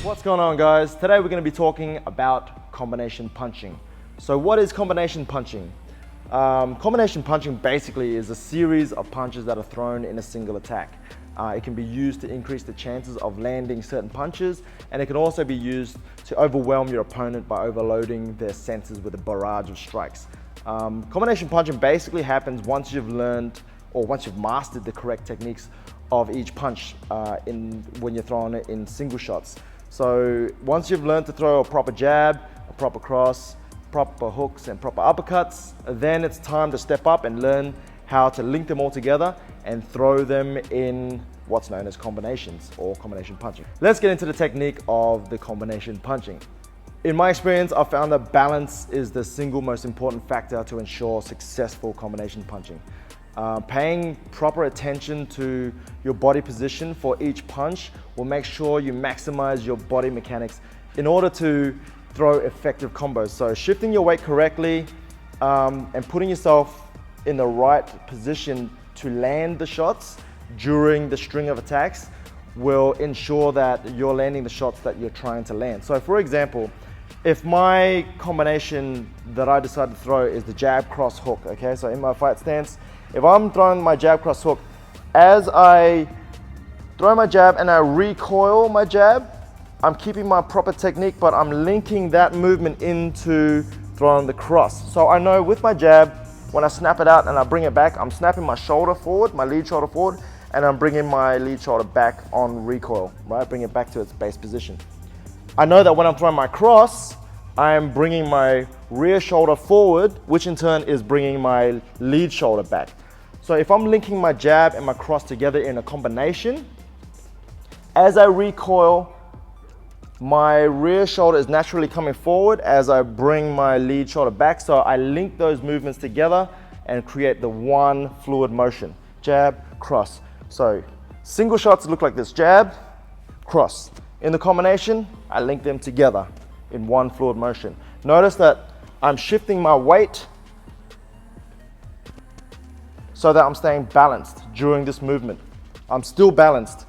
What's going on, guys? Today we're going to be talking about combination punching. So what is combination punching? Combination punching basically is a series of punches that are thrown in a single attack. It can be used to increase the chances of landing certain punches, and it can also be used to overwhelm your opponent by overloading their senses with a barrage of strikes. Combination punching basically happens once you've learned or once you've mastered the correct techniques of each punch when you're throwing it in single shots. So once you've learned to throw a proper jab, a proper cross, proper hooks and proper uppercuts, then it's time to step up and learn how to link them all together and throw them in what's known as combinations or combination punching. Let's get into the technique of the combination punching. In my experience, I've found that balance is the single most important factor to ensure successful combination punching. Paying proper attention to your body position for each punch will make sure you maximize your body mechanics in order to throw effective combos. So shifting your weight correctly and putting yourself in the right position to land the shots during the string of attacks will ensure that you're landing the shots that you're trying to land. So for example, if my combination that I decide to throw is the jab, cross, hook, okay? So in my fight stance, if I'm throwing my jab, cross, hook, as I throw my jab and I recoil my jab, I'm keeping my proper technique, but I'm linking that movement into throwing the cross. So I know with my jab, when I snap it out and I bring it back, I'm snapping my shoulder forward, my lead shoulder forward, and I'm bringing my lead shoulder back on recoil, right? Bring it back to its base position. I know that when I'm throwing my cross, I'm bringing my rear shoulder forward, which in turn is bringing my lead shoulder back. So if I'm linking my jab and my cross together in a combination, as I recoil, my rear shoulder is naturally coming forward as I bring my lead shoulder back. So I link those movements together and create the one fluid motion. Jab, cross. So single shots look like this: jab, cross. In the combination, I link them together in one fluid motion. Notice that I'm shifting my weight so that I'm staying balanced during this movement. I'm still balanced.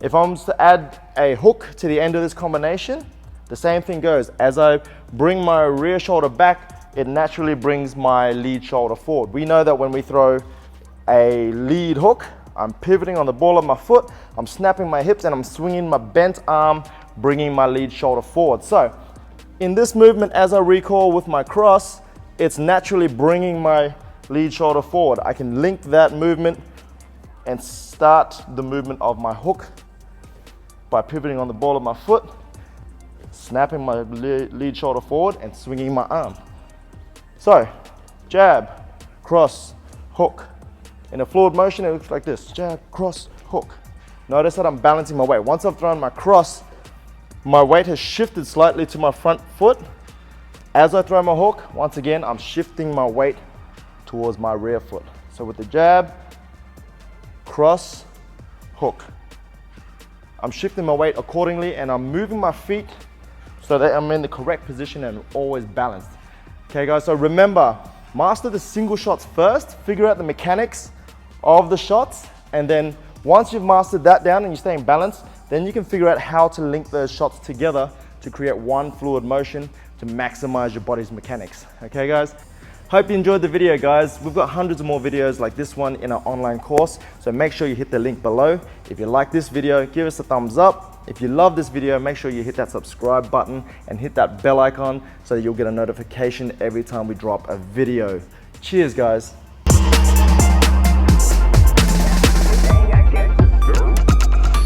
If I'm to add a hook to the end of this combination, the same thing goes. As I bring my rear shoulder back, it naturally brings my lead shoulder forward. We know that when we throw a lead hook, I'm pivoting on the ball of my foot, I'm snapping my hips, and I'm swinging my bent arm, bringing my lead shoulder forward. So in this movement, as I recoil with my cross, it's naturally bringing my lead shoulder forward. I can link that movement and start the movement of my hook by pivoting on the ball of my foot, snapping my lead shoulder forward and swinging my arm. So jab, cross, hook. In a fluid motion, it looks like this: jab, cross, hook. Notice that I'm balancing my weight. Once I've thrown my cross, my weight has shifted slightly to my front foot. As I throw my hook, once again, I'm shifting my weight towards my rear foot. So with the jab, cross, hook, I'm shifting my weight accordingly and I'm moving my feet so that I'm in the correct position and always balanced. Okay guys, so remember, master the single shots first, figure out the mechanics of the shots, and then once you've mastered that down and you're staying balanced, then you can figure out how to link those shots together to create one fluid motion to maximize your body's mechanics. Okay guys? Hope you enjoyed the video, guys. We've got hundreds of more videos like this one in our online course, so make sure you hit the link below. If you like this video, give us a thumbs up. If you love this video, make sure you hit that subscribe button and hit that bell icon so that you'll get a notification every time we drop a video. Cheers, guys.